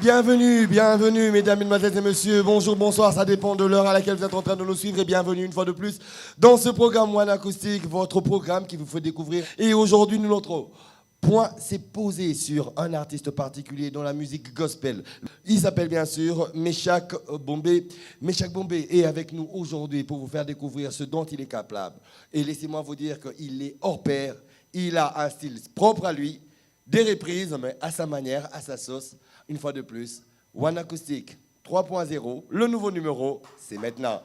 Bienvenue, bienvenue, mesdames, mesdemoiselles et messieurs. Bonjour, bonsoir, ça dépend de l'heure à laquelle vous êtes en train de nous suivre. Et bienvenue une fois de plus dans ce programme One Acoustic, votre programme qui vous fait découvrir. Et aujourd'hui, notre point s'est posé sur un artiste particulier dans la musique gospel. Il s'appelle bien sûr Meshach Bombay. Meshach Bombay est avec nous aujourd'hui pour vous faire découvrir ce dont il est capable. Et laissez-moi vous dire qu'il est hors pair. Il a un style propre à lui, des reprises, mais à sa manière, à sa sauce. Une fois de plus, One Acoustic 3.0, le nouveau numéro, c'est maintenant.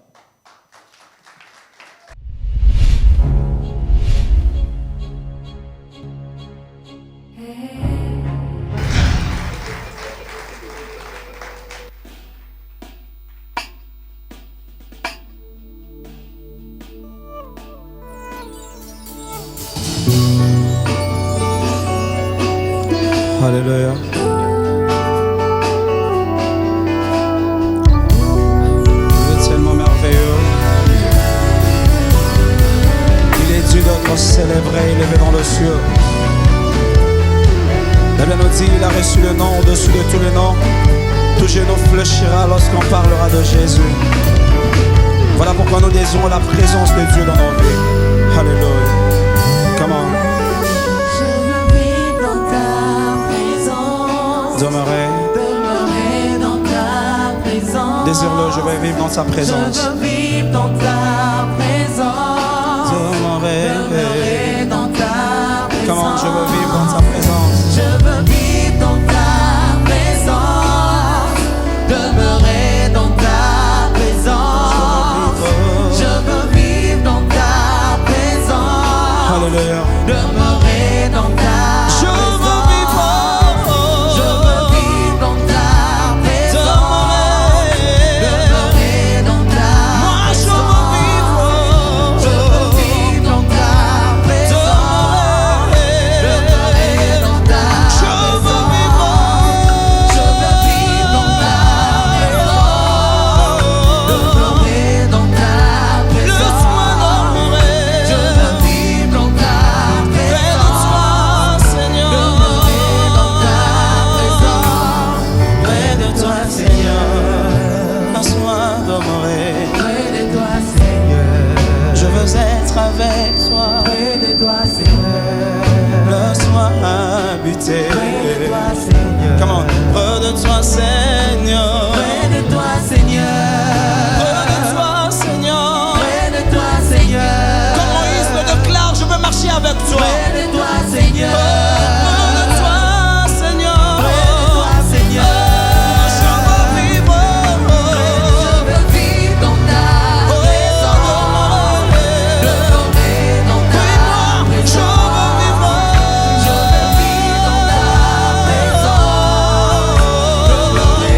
Alléluia. Célébré, élevé dans le ciel. La Bible nous dit, il a reçu le nom au-dessus de tous les noms. Tout genou fléchira lorsqu'on parlera de Jésus. Voilà pourquoi nous désirons la présence de Dieu dans nos vies. Alléluia. Comment? Je veux vivre dans ta présence. Demeurer dans ta présence. Désire-le, je vais vivre dans sa présence. Je veux vivre dans ta présence. Demeurer dans ta présence. Comment je veux vivre dans sa présence? Je veux vivre dans ta présence. Demeurer dans ta présence. Je veux vivre dans ta présence. Alléluia. Demeurer dans ta présence. Je veux vivre dans ta présence. Demeurer dans ta présence. Je veux vivre dans ta présence. Demeurer dans ta présence. Je veux vivre dans ta présence. Demeurer dans ta présence. Je veux vivre dans ta présence. Demeurer dans ta présence. Près de toi, Seigneur. Laisse-moi demeurer. Près de toi, Seigneur. Je veux être avec toi. Près de toi, Seigneur. Laisse-moi habiter. Près de toi, Seigneur. Comment? Près de toi, Seigneur. Près de toi, Seigneur. Près de toi, Seigneur. Près de toi, Seigneur. Comme Moïse le déclare, je veux marcher avec toi. Près de toi, Seigneur. Près de toi, Seigneur. Près de toi, Seigneur. Je veux vivre. Je veux vivre dans ta présence. Demeurer dans ta présence. Je veux vivre. Je veux vivre dans ta présence. Demeurer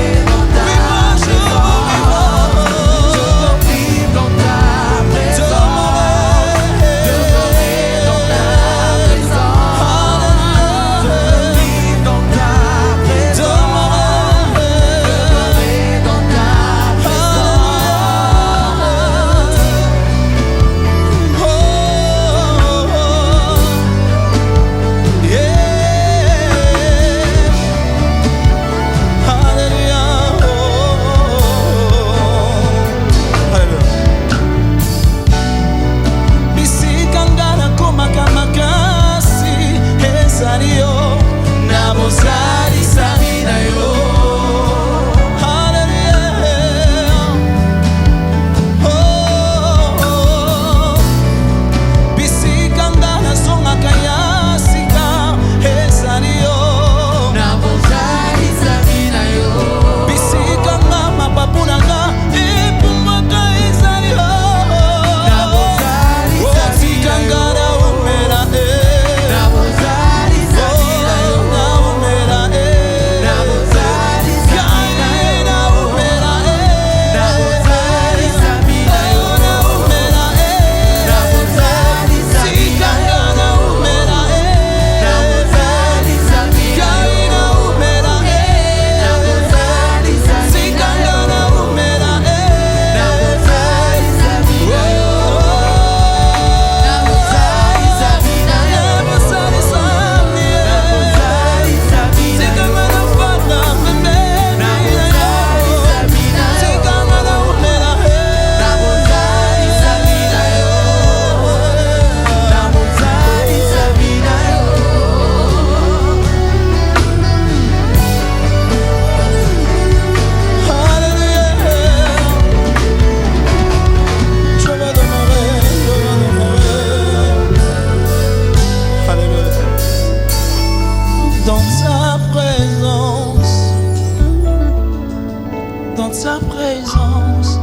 ta présence.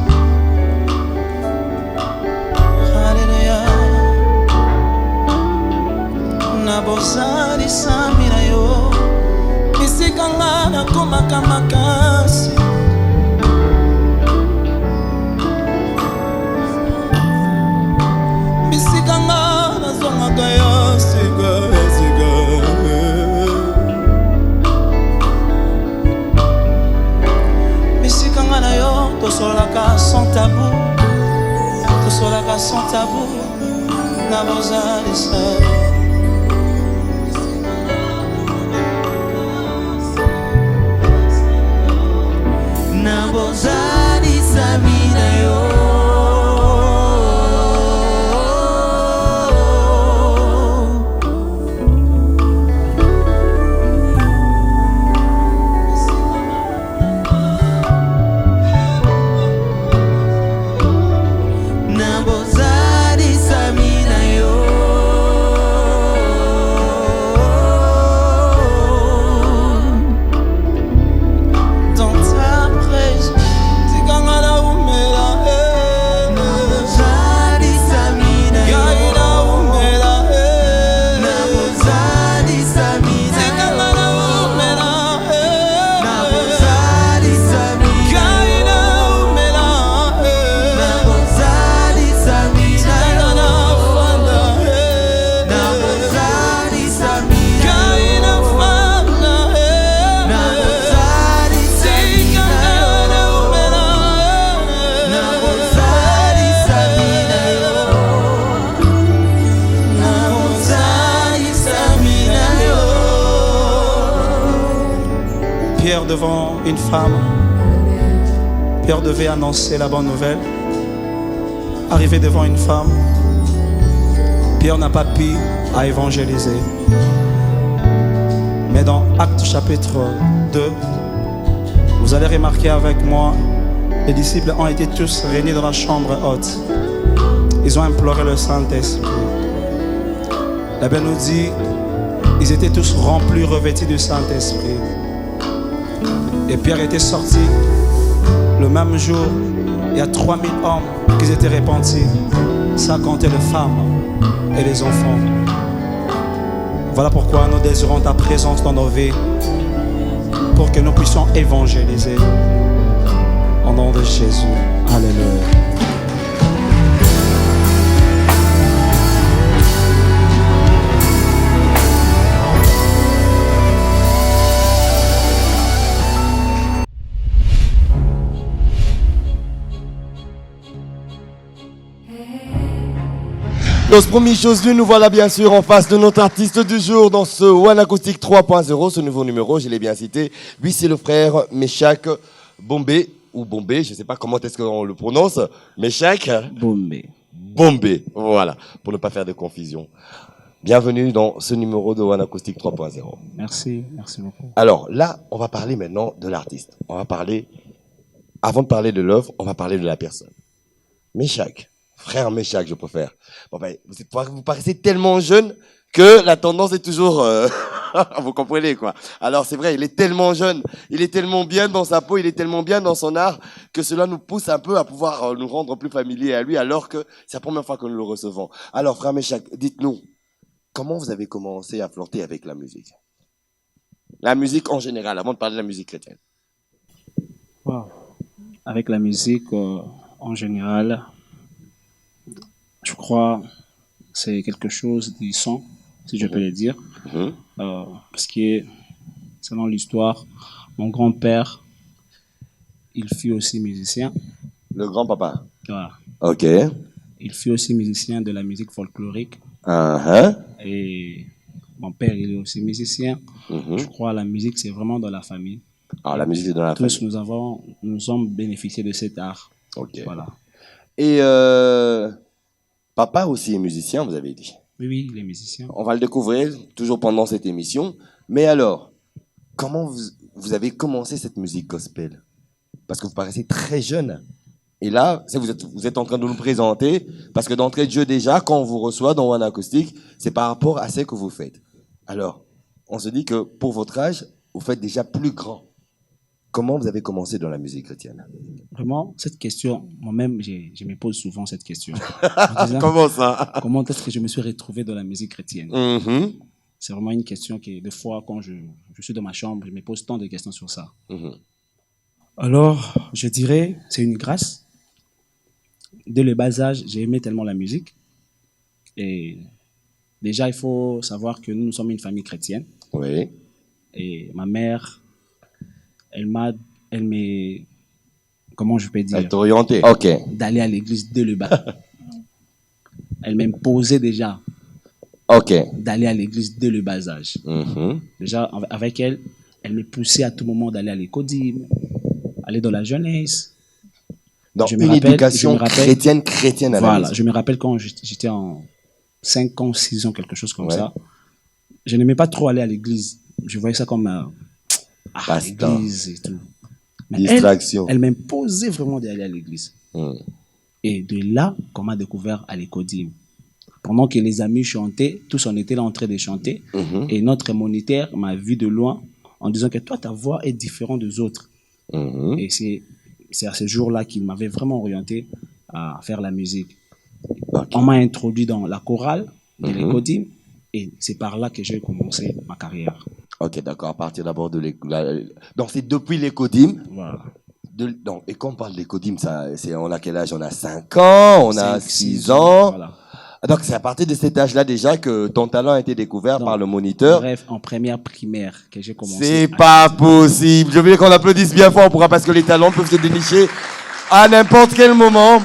Alléluia. Nabozali samina yo. Misikanga na komaka makasi. Misikanga na zongaka ya siga siga. Misikanga na yo tosolaka sans tabou. Tosolaka sans tabou. Nabozali samina. Nabozali samina yo. Nabozali samina yo. Dans ta présence, Zikanga la umela, Nabozali samina yo. Gaïla umela, Nabozali samina Zikanga la umela, Nabozali samina Gaïla umela, Nabozali samina Zikanga la fanda, Nabozali samina Gaïla fanda, Nabozali Zikanga la umela, Nabozali samina yo. Nabozali samina yo. Pierre devant une femme. Pierre devait annoncer la bonne nouvelle. Arrivé devant une femme, Pierre n'a pas pu à évangéliser. Mais dans Actes chapitre 2, vous allez remarquer avec moi, les disciples ont été tous réunis dans la chambre haute. Ils ont imploré le Saint-Esprit. La Bible nous dit, ils étaient tous remplis, revêtus du Saint-Esprit. Et Pierre était sorti le même jour. Il y a 3000 hommes qui étaient répandus, sans compter les femmes et les enfants. Voilà pourquoi nous désirons ta présence dans nos vies, pour que nous puissions évangéliser. Au nom de Jésus. Alléluia. Nos premières choses vues, nous voilà bien sûr en face de notre artiste du jour dans ce One Acoustic 3.0, ce nouveau numéro, je l'ai bien cité. Lui, c'est le frère Meshach Bombé, ou Bombé, je ne sais pas comment est-ce qu'on le prononce. Meshach Bombé. Bombé, voilà, pour ne pas faire de confusion. Bienvenue dans ce numéro de One Acoustic 3.0. Merci beaucoup. Alors là, on va parler maintenant de l'artiste. On va parler, avant de parler de l'œuvre, on va parler de la personne. Meshach, frère Meshach, je préfère. Bon, ben, vous paraissez tellement jeune que la tendance est toujours, vous comprenez quoi. Alors c'est vrai, il est tellement jeune, il est tellement bien dans sa peau, il est tellement bien dans son art que cela nous pousse un peu à pouvoir nous rendre plus familiers à lui, alors que c'est la première fois que nous le recevons. Alors frère Meshach, dites-nous, comment vous avez commencé à flirter avec la musique? La musique en général, avant de parler de la musique chrétienne. Wow. Avec la musique en général, je crois c'est quelque chose du sang, si je peux le dire. Parce que selon l'histoire, mon grand-père, il fut aussi musicien. Le grand-papa. Voilà. Ok. Il fut aussi musicien de la musique folklorique. Et mon père, il est aussi musicien. Je crois que la musique, c'est vraiment dans la famille. Ah, la musique est dans la famille. Tous, nous sommes bénéficiés de cet art. Ok. Voilà. Et papa aussi est musicien, vous avez dit. Oui, il est musicien. On va le découvrir toujours pendant cette émission. Mais alors, comment vous avez commencé cette musique gospel? Parce que vous paraissez très jeune. Et là, vous êtes en train de nous présenter, parce que d'entrée de jeu déjà, quand on vous reçoit dans One Acoustic, c'est par rapport à ce que vous faites. Alors, on se dit que pour votre âge, vous faites déjà plus grand. comment vous avez commencé dans la musique chrétienne? Vraiment, cette question, moi-même, je me pose souvent cette question. En disant, Comment ça? comment est-ce que je me suis retrouvé dans la musique chrétienne? Mhm, C'est vraiment une question qui, des fois, quand je suis dans ma chambre, je me pose tant de questions sur ça. mhm. Alors, je dirais, c'est une grâce. Dès le bas âge, j'ai aimé tellement la musique. Et déjà, il faut savoir que nous sommes une famille chrétienne. Oui. Et ma mère, elle m'est, comment je peux dire, Elle t'a orienté. Ok. d'aller à l'église dès le bas. Elle m'imposait déjà Ok. d'aller à l'église dès le bas âge. Mhm. Déjà, avec elle, elle me poussait à tout moment d'aller à l'écodime, aller dans la jeunesse. Donc, Je me une rappelle- éducation je me rappelle- chrétienne à la Voilà, maison. je me rappelle quand j'étais en 5 ans, 6 ans, quelque chose comme Ouais. ça. Je n'aimais pas trop aller à l'église. Je voyais ça comme Passe-temps. l'église et tout. Mais Distraction. elle m'imposait vraiment d'aller à l'église. Mhm. Et de là qu'on m'a découvert à l'écodime. Pendant que les amis chantaient, tous on était là en train de chanter. Mhm. Et notre moniteur m'a vu de loin en disant que toi, ta voix est différente des autres. Mhm. Et c'est à ce jour-là qu'il m'avait vraiment orienté à faire la musique. Ok. On m'a introduit dans la chorale de Mhm. l'écodime et c'est par là que j'ai commencé ma carrière. Ok, d'accord. À partir d'abord de l'école. Donc, c'est depuis l'écodime. Voilà. Donc, et quand on parle d'écodime, on a quel âge? On a 5 ans, on a 5, 6 ans. Voilà. Donc, c'est à partir de cet âge-là déjà que ton talent a été découvert Donc, par le moniteur. Bref, en première primaire que j'ai commencé. C'est à pas chanter. possible. Je veux qu'on applaudisse bien fort parce que les talents peuvent se dénicher à n'importe quel moment.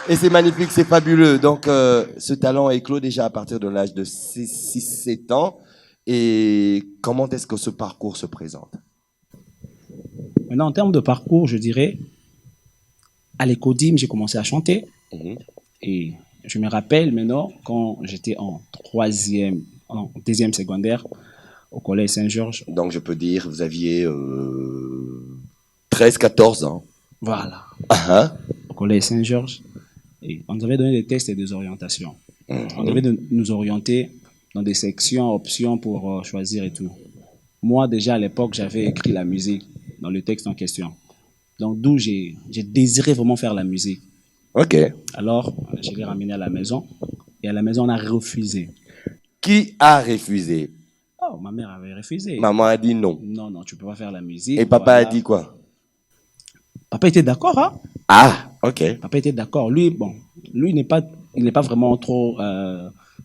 Et c'est magnifique, c'est fabuleux. Donc, ce talent éclot déjà à partir de l'âge de 6-7 ans. Et comment est-ce que ce parcours se présente? Maintenant, en termes de parcours, je dirais, à l'écodime, j'ai commencé à chanter. Mhm. Et je me rappelle maintenant, quand j'étais en deuxième secondaire, au collège Saint-Georges. Donc, je peux dire, vous aviez 13-14 ans. Voilà. Ah, ah. Au collège Saint-Georges. Et on nous avait donné des tests et des orientations. On devait nous orienter dans des sections, options pour choisir et tout. Moi, déjà à l'époque, j'avais écrit la musique dans le texte en question. Donc, d'où j'ai désiré vraiment faire la musique. Ok. Alors, je l'ai ramené à la maison. Et à la maison, on a refusé. Qui a refusé? Oh, ma mère avait refusé. Maman a dit non. Non, non, tu peux pas faire la musique. Et papa Voilà. a dit quoi? Papa était d'accord, hein? Ah, ok. Papa était d'accord. Lui, il n'est pas vraiment trop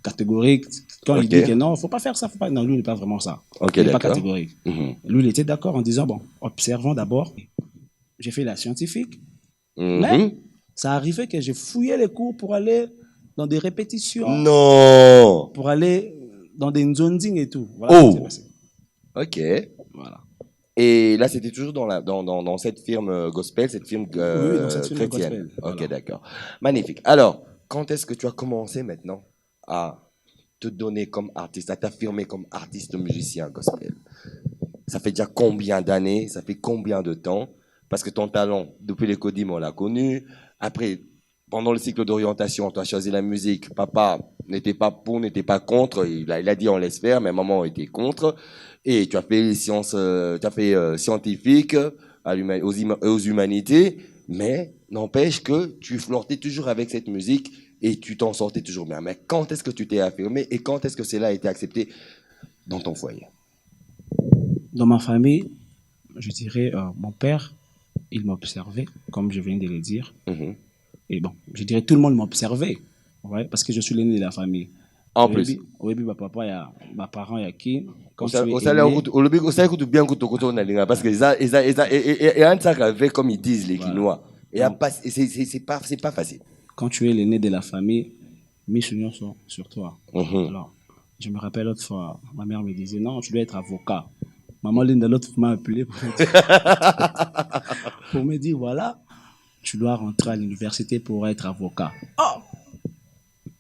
catégorique. Quand il Ok. dit que non, faut pas faire ça, faut pas. Non, lui, il n'est pas vraiment ça. Ok, il n'est pas d'accord. catégorique. Mhm. Lui, il était d'accord en disant, bon, observons d'abord. J'ai fait la scientifique. Mhm. Mais ça arrivait que j'ai fouillé les cours pour aller dans des répétitions, Non. pour aller dans des nzonding et tout. Voilà Oh. ce qui s'est passé. Ok. Voilà. Et là, c'était toujours dans cette firme gospel, cette firme Oui, dans cette firme chrétienne. gospel, Ok, voilà. d'accord. Magnifique. Alors, quand est-ce que tu as commencé maintenant à te donner comme artiste, à t'affirmer comme artiste musicien gospel? Ça fait déjà combien d'années? Ça fait combien de temps? Parce que ton talent, depuis l'écodime, on l'a connu. Après, pendant le cycle d'orientation, tu as choisi la musique. Papa n'était pas pour, n'était pas contre. Il a dit on laisse faire, mais maman était contre. Et tu as fait les sciences, scientifiques aux humanités. Mais n'empêche que tu flirtais toujours avec cette musique et tu t'en sortais toujours bien. Mais quand est-ce que tu t'es affirmé et quand est-ce que cela a été accepté dans ton foyer? Dans ma famille, je dirais, mon père, il m'observait, comme je viens de le dire. Mhm. Et bon, je dirais tout le monde m'observait, ouais, parce que je suis l'aîné de la famille. En plus. Oui, ma papa, ma parent, il y a qui quand tu es Osala aîné, écoute bien kutokoto na linga parce que et un sac avec comme ils disent les Voilà. Guinois. Et Donc, c'est pas facile. quand tu es l'aîné de la famille, mes souvenirs sont sur toi. Mhm. Alors, je me rappelle l'autre fois, ma mère me disait, non, tu dois être avocat. Maman, l'une de l'autre m'a appelé pour me dire, voilà, tu dois rentrer à l'université pour être avocat.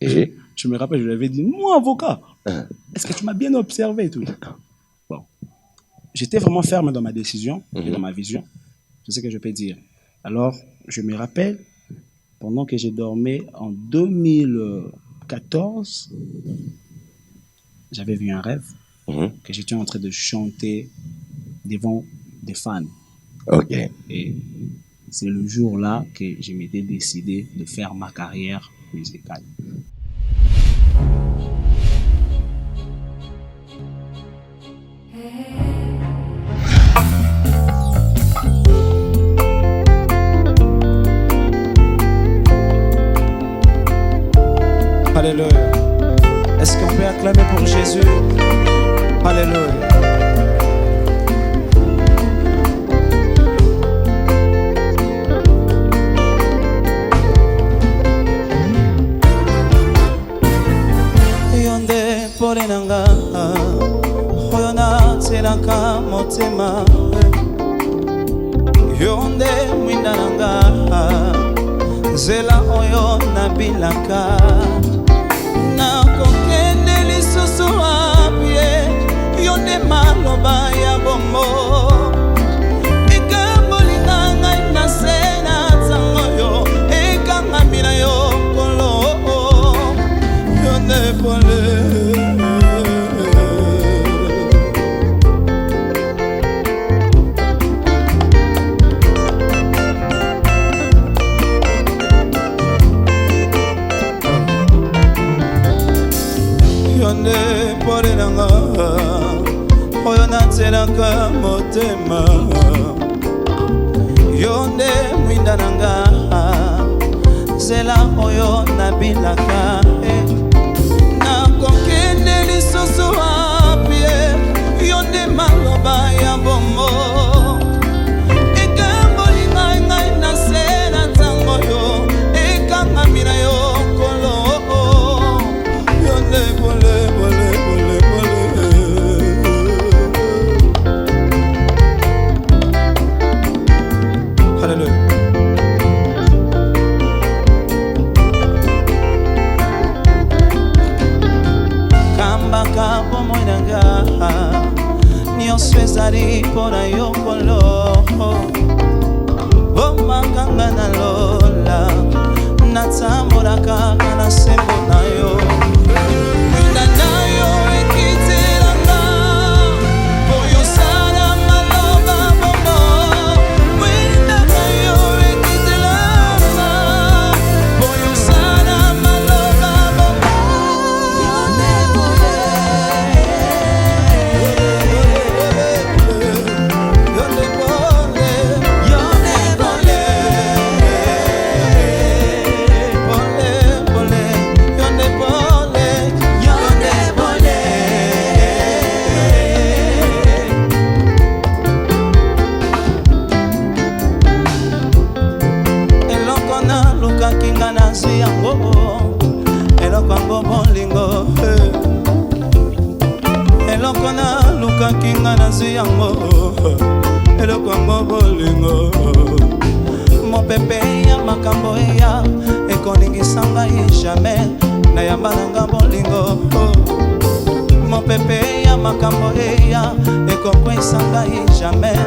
Et Je me rappelle, je lui avais dit, moi, avocat, est-ce que tu m'as bien observé et tout? Bon. J'étais vraiment ferme dans ma décision et dans ma vision. C'est ce que je peux dire. Alors, je me rappelle, pendant que j'ai dormi en 2014, j'avais vu un rêve Mhm. que j'étais en train de chanter devant des fans. Ok. Et c'est le jour-là que je m'étais décidé de faire ma carrière musicale. Alléluia. Est-ce qu'on peut acclamer pour Jésus? Alléluia. Yonde pole nanga oyo natelaka motema yonde mwinda nanga nzela oyo nabilaka nakokende lisusu apie yonde maloba ya bombo ekambolinga ngai na se na ntango yo ekangami na yo kolo yonde pole yonde pole nanga oyo natelaka motema yonde mwinda nanga nzela oyo nabilaka nakokende lisusu apie yonde maloba ya bombo ekambolinga ngai na se na ntango yo ekangami na yo kolo yonde pole pole pole pole Hallelujah. Kambaka bomoi nanga nyonso ezali mpona yo kolo bomakanga na lola natambolaka na nsembo na yo mwinda na yo ekitelanga oyo sala maloba bomo mwinda na yo ekitelanga oyo sala maloba bomo yonde pole yonde pole yonde pole pole yonde pole yonde pole eloko nalukaki nga na nsi yango eloko yango bolingo eloko nalukaki nga na nsi yango eloko yango bolingo mopepe ya makambo eya ekoningisa ngai jamais nayamba nanga bolingo mopepe ya makambo eya ekokwesa ngai jamais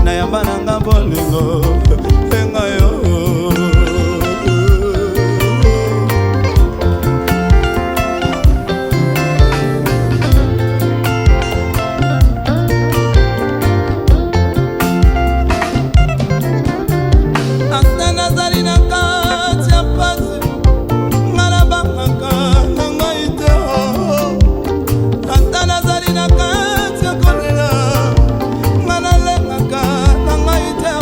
nayamba nanga bolingo engayo ata nazali na kati ya pasi nga nabangaka na ngai te ata nazali na kati ya kolela nga nalengaka na ngai te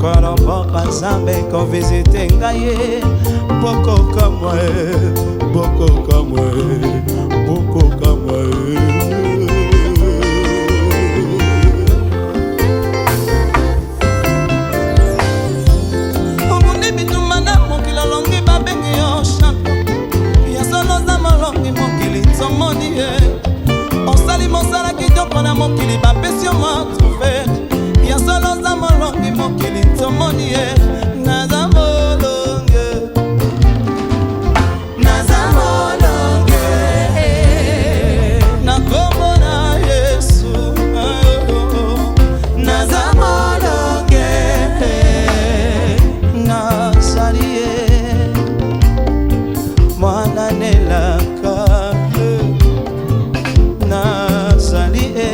mokolo moko nzambe kovisite ngai bokoka mwa bokoka mwa bokoka mwa obundi bituma na mokili olongi babengi yo champion ya solo za molongi mokili nzomoni ye osali mosala kitoko na mokili bapesi yo mwa trophée ya solo za molongi mokili nzomoni ye naza molonge naza molonge na kombo na Yesu naza molonge nazali ye mwana nelaka nazali ye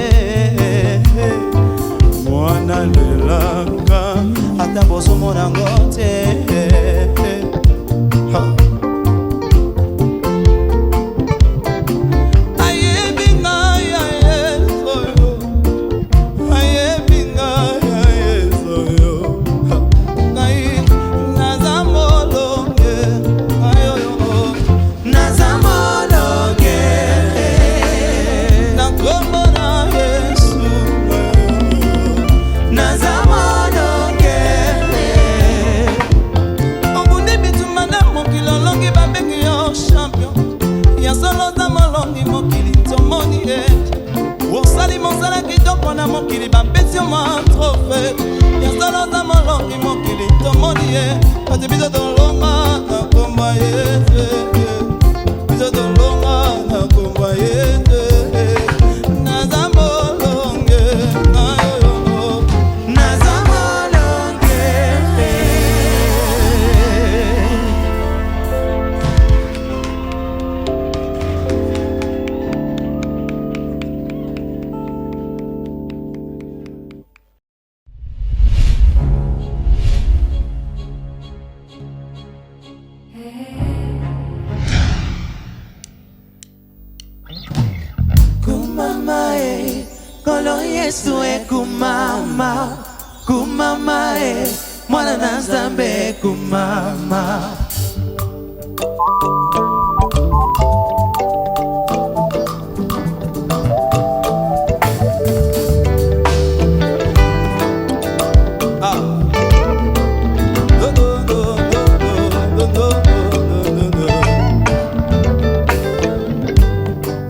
mwana lelanga ata bozomona ngo te ayebi ngai ya Yesu ayebi ngai ya Yesu ngai naza molonge naza molonge na kombo na Yesu naza molonge obundi bituma na mokili olongi babengi yo champion ya solo za molongi mokili nzomoni ye osali mosala kitoko na mokili bapesi yo mwa trophée ya solo za molongi mokili nzomoni ye kati biso tolonga na kombo ya Yesu biso tolonga na kombo ya Yesu naza molonge naza molonge kumama kolo Yesu kumama kumama mwana na Nzambe kumama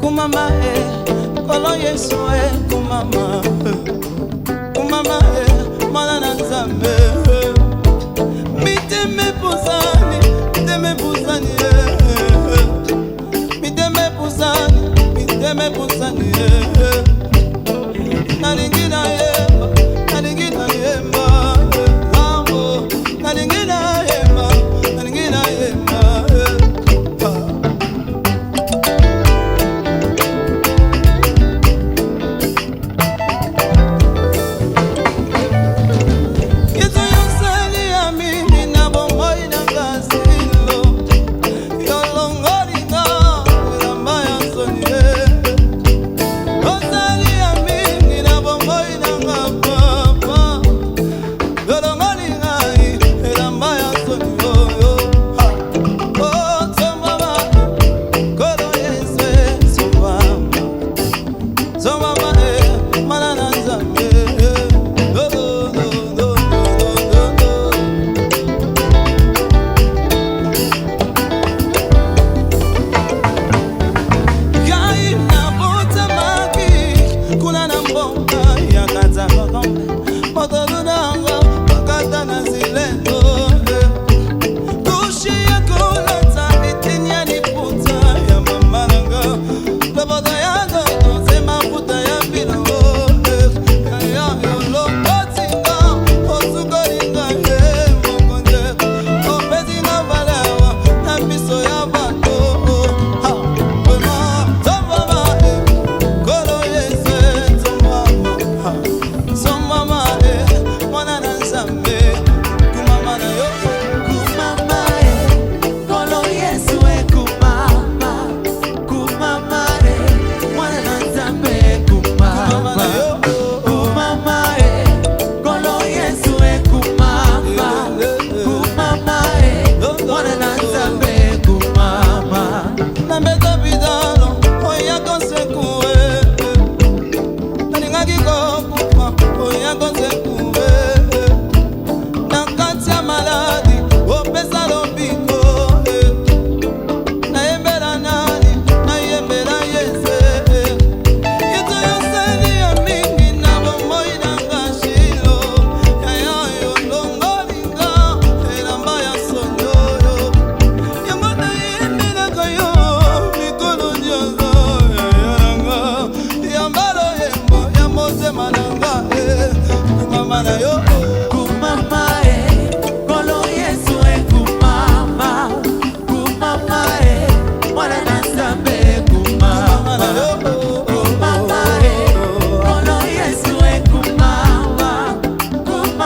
kumama kolo Yesu kumama kumama mwana na Nzambe miteme pusani miteme pusani miteme pusani miteme pusani nalingi na yemba nalingi na yemba lambo nalingi na yemba nalingi na yemba Yesu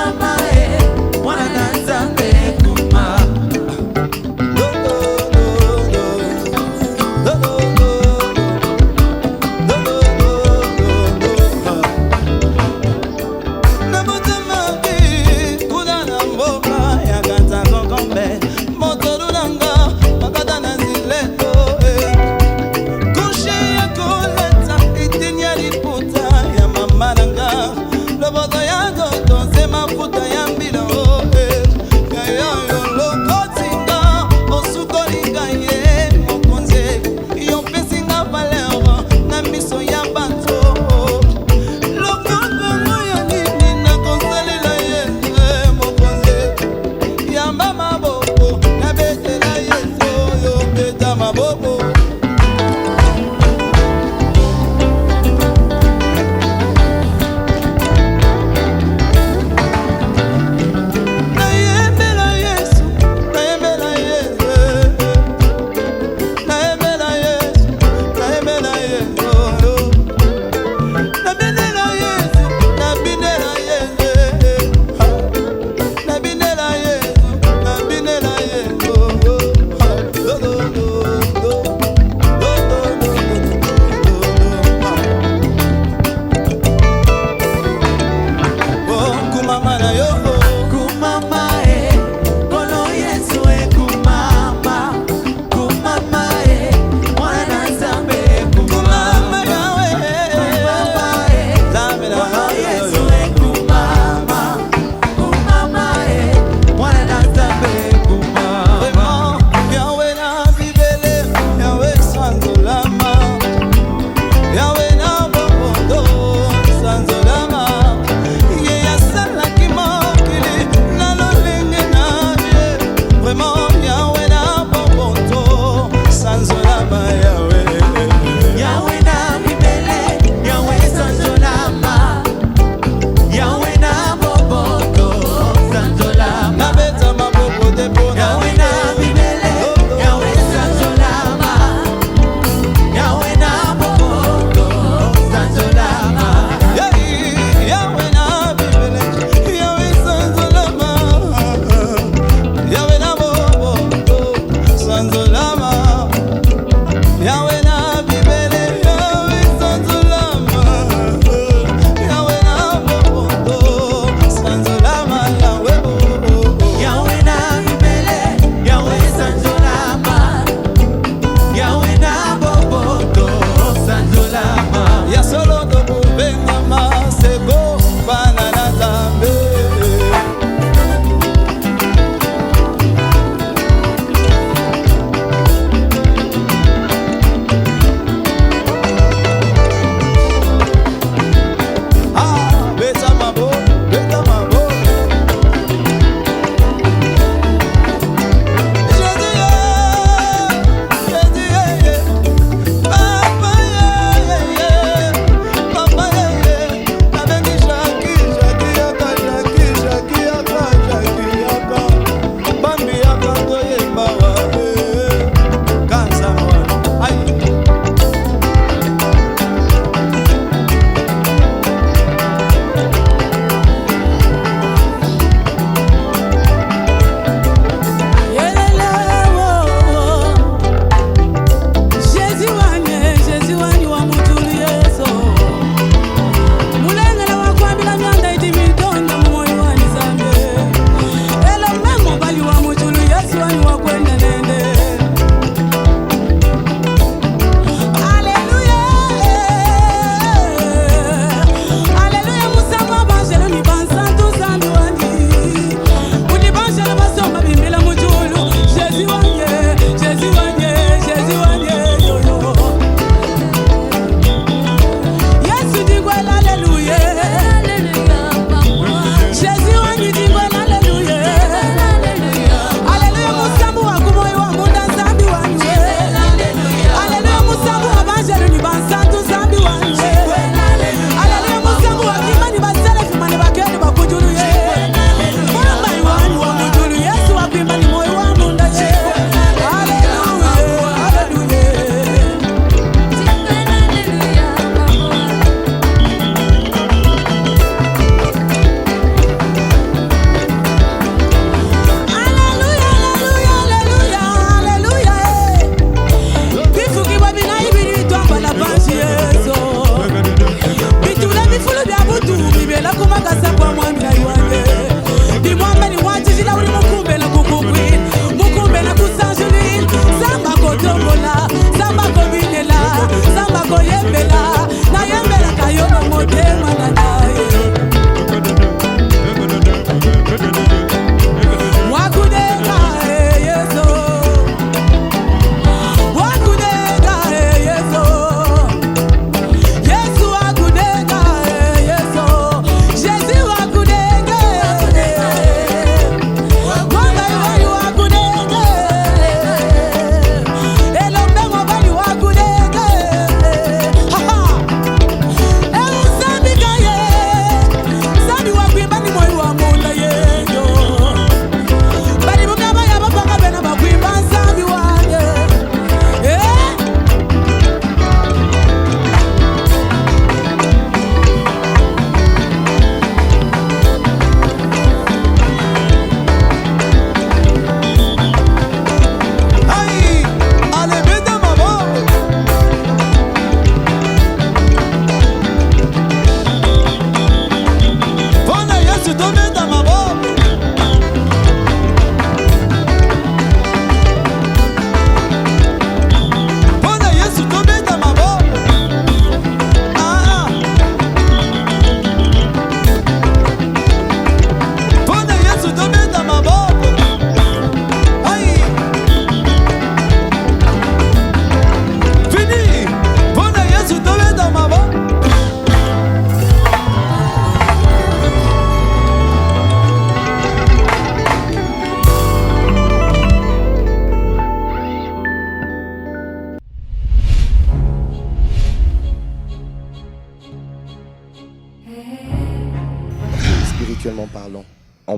mama mwana na nzambe kuma mafuta ya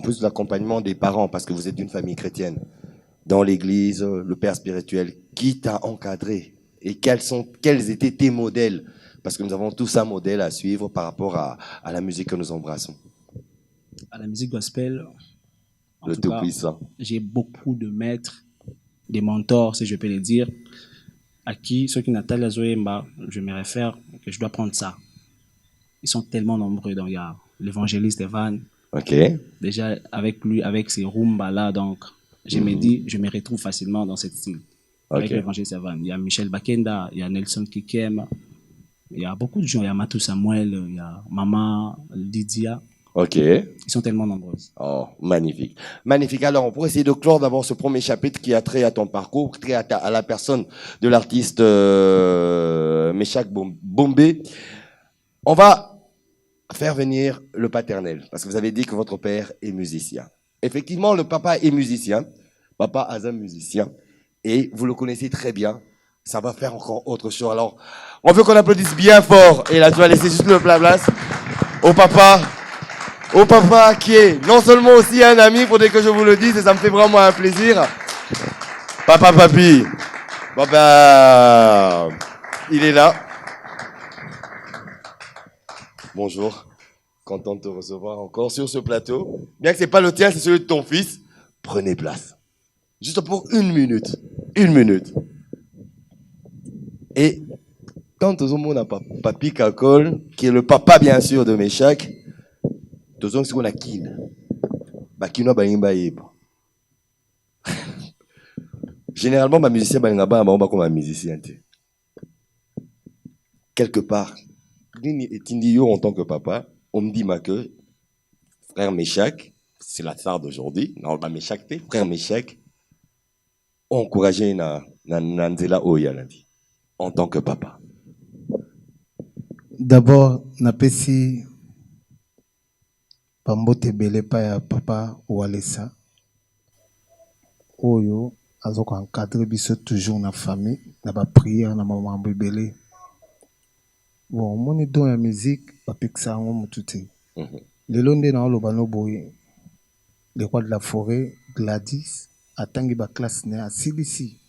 plus de l'accompagnement des parents, parce que vous êtes d'une famille chrétienne, dans l'église, le père spirituel, qui t'a encadré? Et quels étaient tes modèles? Parce que nous avons tous un modèle à suivre par rapport à la musique que nous embrassons. À la musique gospel, en Le tout cas, Tout-Puissant. j'ai beaucoup de maîtres, des mentors, si je peux le dire, à qui, ceux qui Nathalie Zoemba, je me réfère, que je dois prendre ça. Ils sont tellement nombreux. Donc, il y a l'évangéliste Evan, Ok. déjà avec lui, avec ces Rumba-là, donc, je me dis, je me retrouve facilement dans ce style. Avec Ok. l'évangéliste Evan. Il y a Michel Bakenda, il y a Nelson Kikem, il y a beaucoup de gens, il y a Matou Samuel, il y a Mama Lydia. Ok. Ils sont tellement nombreux. Oh, magnifique. Magnifique. Alors, on pourrait essayer de clore d'abord ce premier chapitre qui a trait à ton parcours, trait à la personne de l'artiste Meshach Bombé. On va faire venir le paternel, parce que vous avez dit que votre père est musicien. Effectivement, le papa est musicien. Papa Azam musicien. Et vous le connaissez très bien. Ça va faire encore autre chose. Alors, on veut qu'on applaudisse bien fort. Et là, tu vas laisser juste le place au papa. Au papa qui est non seulement aussi un ami, faudrait que je vous le dise, et ça me fait vraiment un plaisir. Papa Papi. Papa, il est là. Bonjour. Content de te recevoir encore sur ce plateau. Bien que c'est pas le tien, c'est celui de ton fils. Prenez place. Juste pour 1 minute. 1 minute. Et quand tout le monde a Papi Kakol, qui est le papa bien sûr de Meshach, tout le monde a kin. Bakino balimba yeba. Généralement, ma musicien balinga ba comme un musicien. Quelque part, Tindio en tant que papa, on me dit que frère Meshach, c'est la star d'aujourd'hui, non pas Meshach, frère Meshach, encourager na nzela oyalandi en tant que papa. D'abord, napesi pambote belé pa ya papa Walesa. Oyo azoko encadrer biso toujours na famille, na ba prière na maman belé. Bon, moni don ya musique bapekisa ngo mutu te. Lelo nde na oloba no boye. Le roi de la forêt, Gladys, atangi ba classe ne asilisi.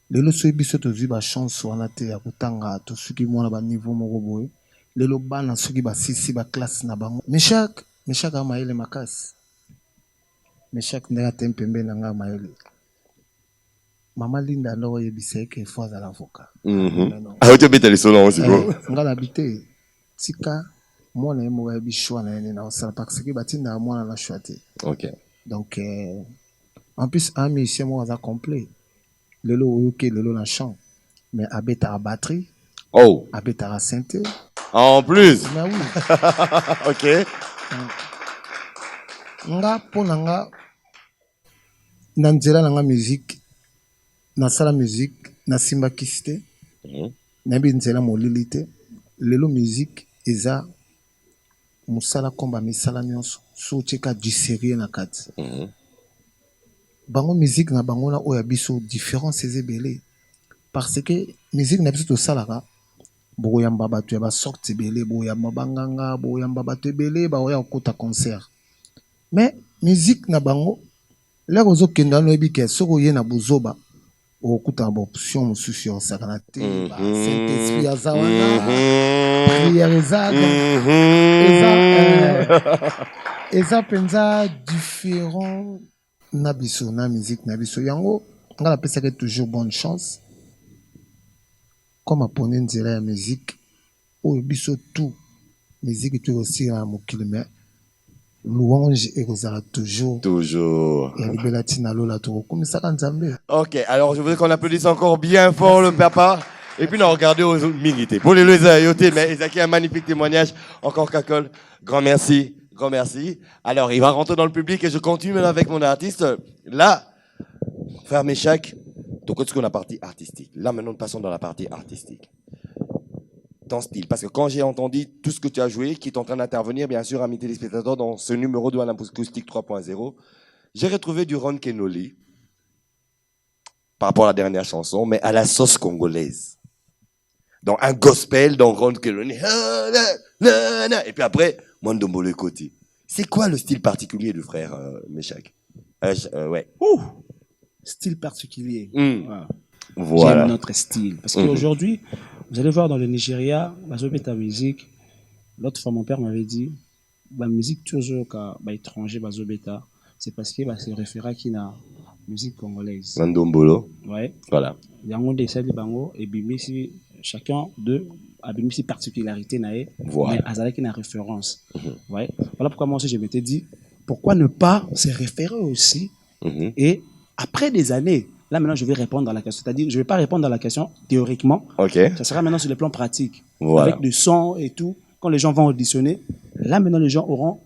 Lelo so biso tozwi ba chance wana te ya kotanga to suki mwana ba niveau moko boye. Lelo bana soki ba sisi ba classe na bango. Meshach amaele makasi. Meshach ndenge tempembe na nga maele. Mama Linda ndo yebisa ke fois à l'avocat. Ah, tu bête les solos aussi. Nga na bité tika mwana yemo ya bishwa na yene na osala parce que batinda mwana na choité. OK. Donc en plus un musicien moi a complet. Lelo oyoke lelo na chant mais abeta à batterie. Oh. Abeta à synthé. En plus. Mais oui. OK. Nga pona nga na nzela na nga musique na sala musique na simba kiste na bi nzela molili te lelo musique eza musala komba misala nyonso so cheka du sérieux na kati bango musique na bango na oya biso différence ezebele parce que musique na biso to salaka boyamba bato ya ba sorte belé boyamba banganga boyamba bato belé ba oya okota concert mais musique na bango là ozo kenda no ebike soko ye na buzoba okuta ba option mosusu ya sakana te ba saint esprit azawana prière eza penza différent na biso na musique na biso yango nga la pesa toujours bonne chance comme apone nzela ya musique oyo biso tout musique tu aussi à mokili mais louange et kozala toujours. Toujours. Ok, alors je voudrais qu'on applaudisse encore bien fort le papa. Et puis, on a regardé aux autres militaires. Pour les Ayoté, mais Isaac a un magnifique témoignage. Encore Kakol. Grand merci. Grand merci. Alors, il va rentrer dans le public et je continue maintenant avec mon artiste. Là, frère Meshach, donc, est-ce qu'on a partie artistique? Là, maintenant, nous passons dans la partie artistique. Ton style. Parce que quand j'ai entendu tout ce que tu as joué, qui est en train d'intervenir, bien sûr, amis téléspectateurs, dans ce numéro de Acoustique 3.0, j'ai retrouvé du Ron Kenoli, par rapport à la dernière chanson, mais à la sauce congolaise. Donc, un gospel dans Ron Kenoli. Et puis après, Mandombo le côté. C'est quoi le style particulier du frère Meshach? Ouais. Style particulier. Voilà. J'aime notre style. Parce qu'aujourd'hui, vous allez voir dans le Nigeria, la musique, l'autre fois, mon père m'avait dit, la musique toujours quand étranger, c'est parce que c'est référent qui n'a musique congolaise. Mandombolo. Ouais. Voilà. Il y a un monde de bango et bimisi chacun de a bimisi particularité nae. Voilà. Mais azala qui n'a référence. Ouais. Voilà pourquoi moi aussi je m'étais dit pourquoi ne pas se référer aussi. Et après des années, là maintenant je vais répondre à la question. C'est-à-dire je vais pas répondre à la question théoriquement. Ok. Ça sera maintenant sur le plan pratique. Voilà. Avec du son et tout. Quand les gens vont auditionner, là maintenant les gens auront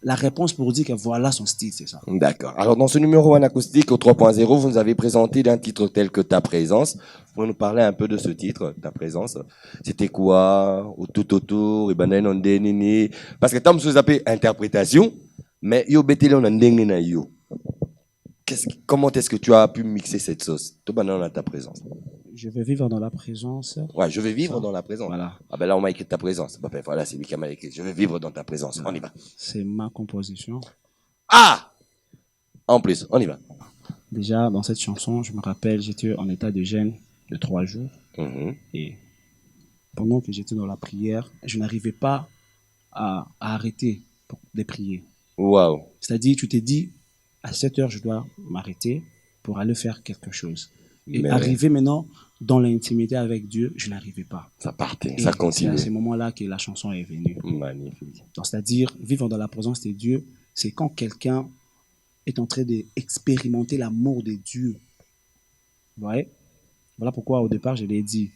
la réponse pour dire que voilà son style, c'est ça. D'accord. Alors, dans ce numéro One Acoustique au 3.0, vous nous avez présenté d'un titre tel que Ta Présence. Vous pouvez nous parler un peu de ce titre, Ta Présence. C'était quoi? Au tout autour, nini. Parce que Tom se appelle interprétation, mais yo betele on na yo. Comment est-ce que tu as pu mixer cette sauce? Tout dans Ta Présence. Je vais vivre dans la présence. Ouais, je vais vivre dans la présence. Voilà. Ah ben là, on m'a écrit Ta Présence. Bah ben voilà, c'est lui qui m'a écrit. Je vais vivre dans Ta Présence. On y va. C'est ma composition. Ah! En plus, on y va. Déjà, dans cette chanson, je me rappelle, j'étais en état de jeûne de 3 jours. Et pendant que j'étais dans la prière, je n'arrivais pas à arrêter de prier. Waouh. C'est-à-dire, tu t'es dit, à 7 heures, je dois m'arrêter pour aller faire quelque chose. Et arriver maintenant dans l'intimité avec Dieu, je n'arrivais pas. Ça partait, Et ça c'est continue. à ce moment-là que la chanson est venue. Magnifique. Donc, c'est-à-dire, vivre dans la présence de Dieu, c'est quand quelqu'un est en train d'expérimenter l'amour de Dieu. Ouais. Voilà pourquoi au départ, je l'ai dit.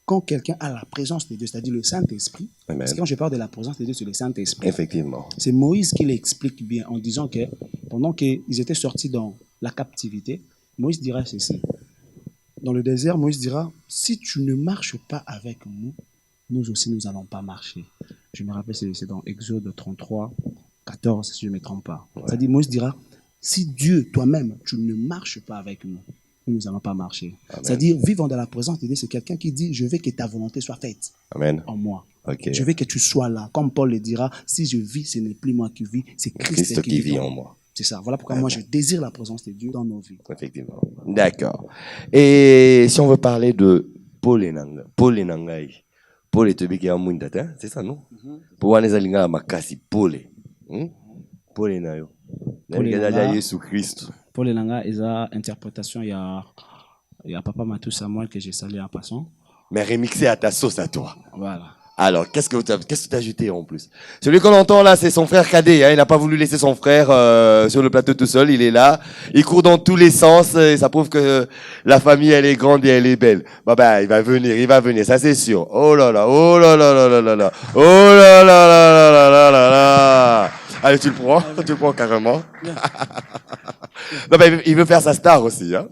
Quand quelqu'un a la présence de Dieu, c'est-à-dire le Saint-Esprit, Amen. parce que quand je parle de la présence de Dieu, c'est le Saint-Esprit. Effectivement. C'est Moïse qui l'explique bien en disant que pendant qu'ils étaient sortis dans la captivité, Moïse dira ceci. Dans le désert, Moïse dira, si tu ne marches pas avec nous, nous aussi, nous n'allons pas marcher. Je me rappelle, c'est dans Exode 33, 14, si je ne me trompe pas. Ouais. C'est-à-dire, Moïse dira, si Dieu, toi-même, tu ne marches pas avec nous, nous n'allons pas marcher. C'est-à-dire, vivant dans la présence de Dieu, c'est quelqu'un qui dit, je veux que ta volonté soit faite Amen. en moi. Okay. Je veux que tu sois là. Comme Paul le dira, si je vis, ce n'est plus moi qui vis, c'est Christ qui vit en moi. C'est ça. Voilà pourquoi moi, je désire la présence de Dieu dans nos vies. Effectivement. D'accord. Et si on veut parler de Paul Enanga, Paul Enangai, Paul est un Munda, c'est ça, non? Pour les Alinga Makasi, Paul. Paul Enayo. Paul Enanga, Jésus Christ. Paul Enanga, il y a interprétation, il y a Papa Matou Samuel que j'ai salué en passant. Mais remixé à ta sauce à toi. Voilà. Alors, qu'est-ce que tu as ajouté en plus? Celui qu'on entend là, c'est son frère cadet. Hein. Il n'a pas voulu laisser son frère sur le plateau tout seul. Il est là. Il court dans tous les sens. Et ça prouve que la famille, elle est grande et elle est belle. Bah, il va venir. Ça, c'est sûr. Oh là là, oh là là là là là là. Oh là là là là là là là. Allez, tu le prends carrément. Non, mais il veut faire sa star aussi. Hein.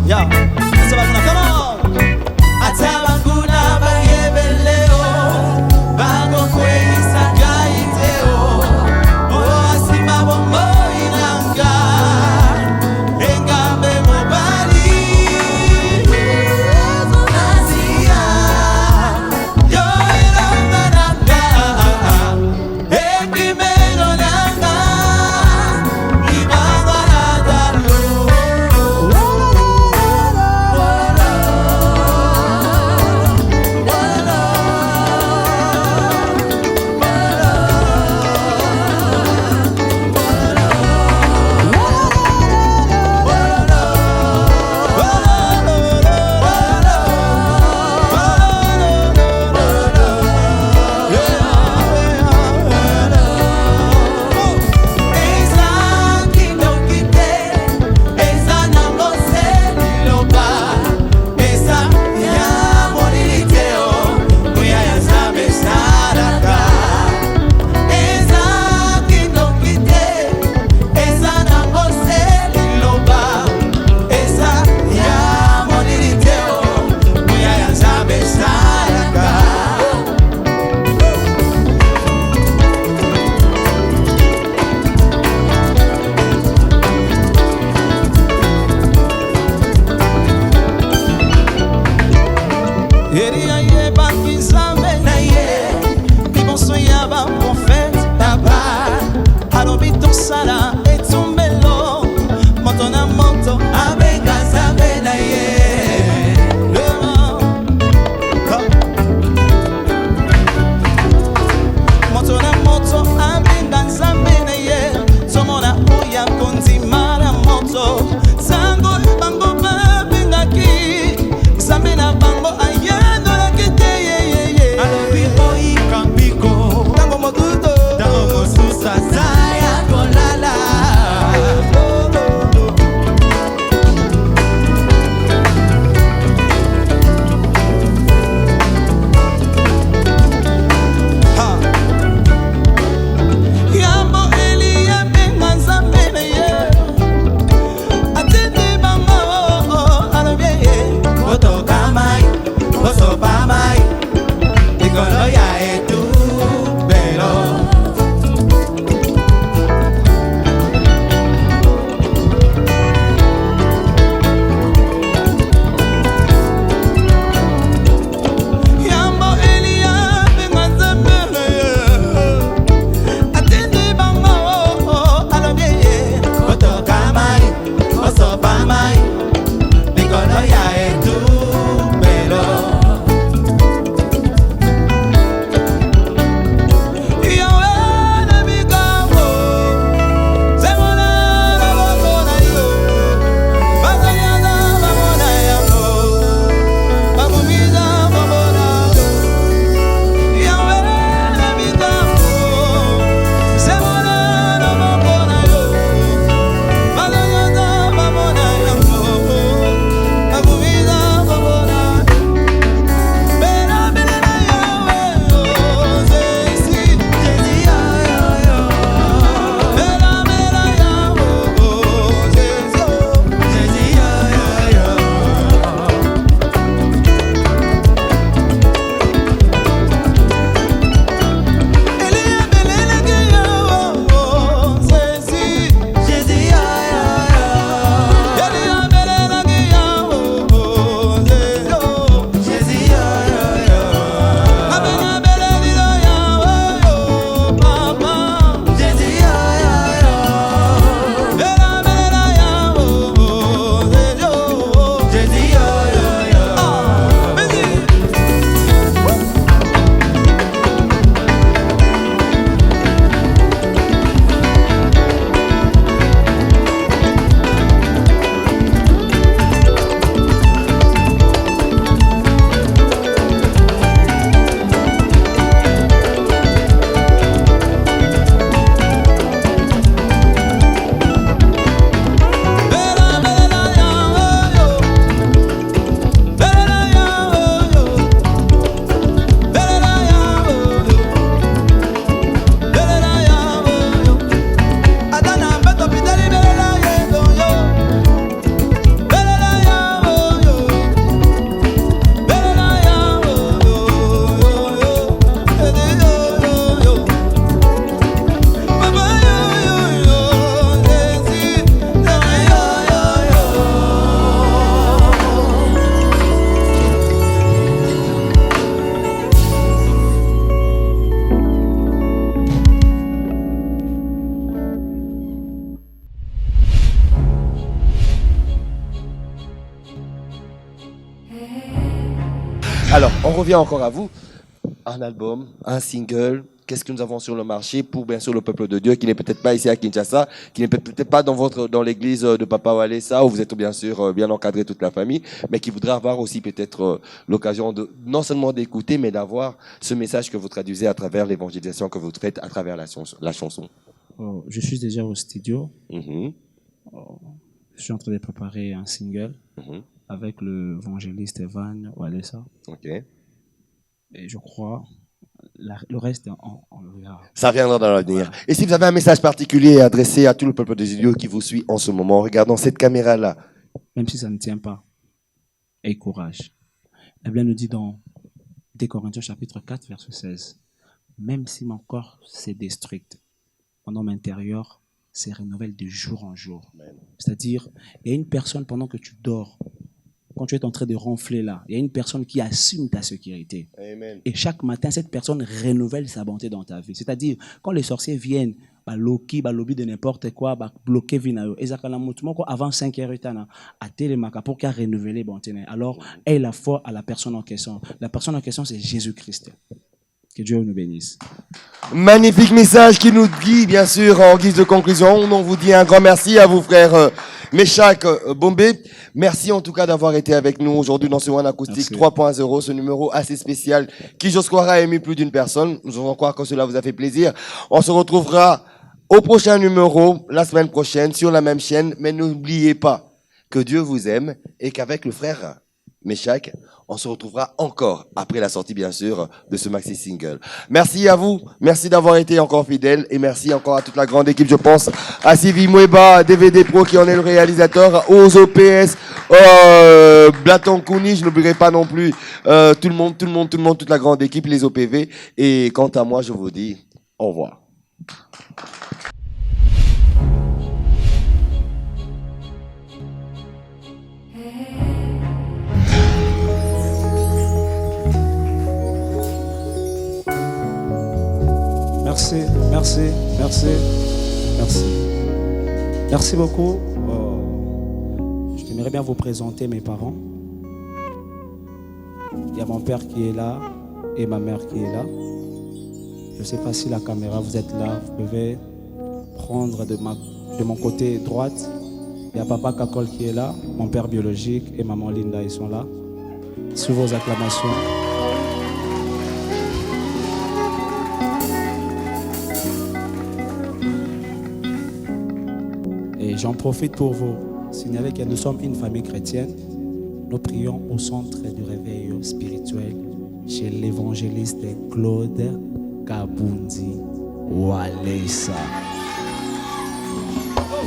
Yeah, that's what I'm gonna come on. Atabanguna bayebeleo, bango kweli sagaiteo. Oh, asima bombo inanga, engambe mobali. Nasia, yo ilanga nanga, ekimeno nanga, ibanga nagalo. Eria ye bakizame na ye, bibonso ya ba prophète baba. Alobi tosala etumbelo, moto na moto abenga zambe na ye. Moto na moto abenga zambe na ye, tomona oya kondima na moto. Zango bango babengaki, zambe na bango ayendo laki Alors, on revient encore à vous. Un album, un single, qu'est-ce que nous avons sur le marché pour bien sûr le peuple de Dieu qui n'est peut-être pas ici à Kinshasa, qui n'est peut-être pas dans l'église de Papa Walesa où vous êtes bien sûr bien encadré toute la famille, mais qui voudra avoir aussi peut-être l'occasion de non seulement d'écouter, mais d'avoir ce message que vous traduisez à travers l'évangélisation que vous faites à travers la chanson. Oh, je suis déjà au studio. Mhm. Je suis en train de préparer un single avec l'évangéliste Evan Walesa. Ok. Et je crois, le reste, on le verra. Ça viendra dans l'avenir. Et si vous avez un message particulier adressé à tout le peuple des idiots qui vous suit en ce moment, regardant cette caméra-là. Même si ça ne tient pas, aie courage. La Bible nous dit dans 2 Corinthiens chapitre 4, verset 16, même si mon corps s'est détruit, mon homme intérieur se renouvelle de jour en jour. C'est-à-dire, il y a une personne pendant que tu dors, quand tu es en train de ronfler là, il y a une personne qui assume ta sécurité. Amen. Et chaque matin, cette personne renouvelle sa bonté dans ta vie. C'est-à-dire, quand les sorciers viennent, loki, lobby de n'importe quoi, bloquer vinayo. Et ça, avant 5 heures, à télémaka pour qu'elle renouvelle les bontés. Alors, aie la foi à la personne en question. La personne en question, c'est Jésus-Christ. Que Dieu nous bénisse. Magnifique message qui nous guide, bien sûr, en guise de conclusion. On vous dit un grand merci à vous, frères Meshach Bombé. Merci en tout cas d'avoir été avec nous aujourd'hui dans ce One Acoustique 3.0, ce numéro assez spécial qui, j'ose croire, a ému plus d'une personne. Nous allons croire que cela vous a fait plaisir. On se retrouvera au prochain numéro, la semaine prochaine, sur la même chaîne. Mais n'oubliez pas que Dieu vous aime et qu'avec le frère Meshach, on se retrouvera encore après la sortie, bien sûr, de ce maxi single. Merci à vous. Merci d'avoir été encore fidèles. Et merci encore à toute la grande équipe. Je pense à Sylvie Moueba, DVD Pro, qui en est le réalisateur, aux OPS, Blaton Kouni, je n'oublierai pas non plus, tout le monde, toute la grande équipe, les OPV. Et quant à moi, je vous dis au revoir. Merci beaucoup. J'aimerais bien vous présenter mes parents. Il y a mon père qui est là et ma mère qui est là. Je ne sais pas si la caméra, vous êtes là. Vous pouvez prendre de mon côté droite. Il y a papa Kakol qui est là, mon père biologique et maman Linda, ils sont là. Sous vos acclamations. Et j'en profite pour vous signaler que nous sommes une famille chrétienne. Nous prions au centre du réveil spirituel chez l'évangéliste Claude Kabundi Walesa. Oh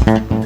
Merci.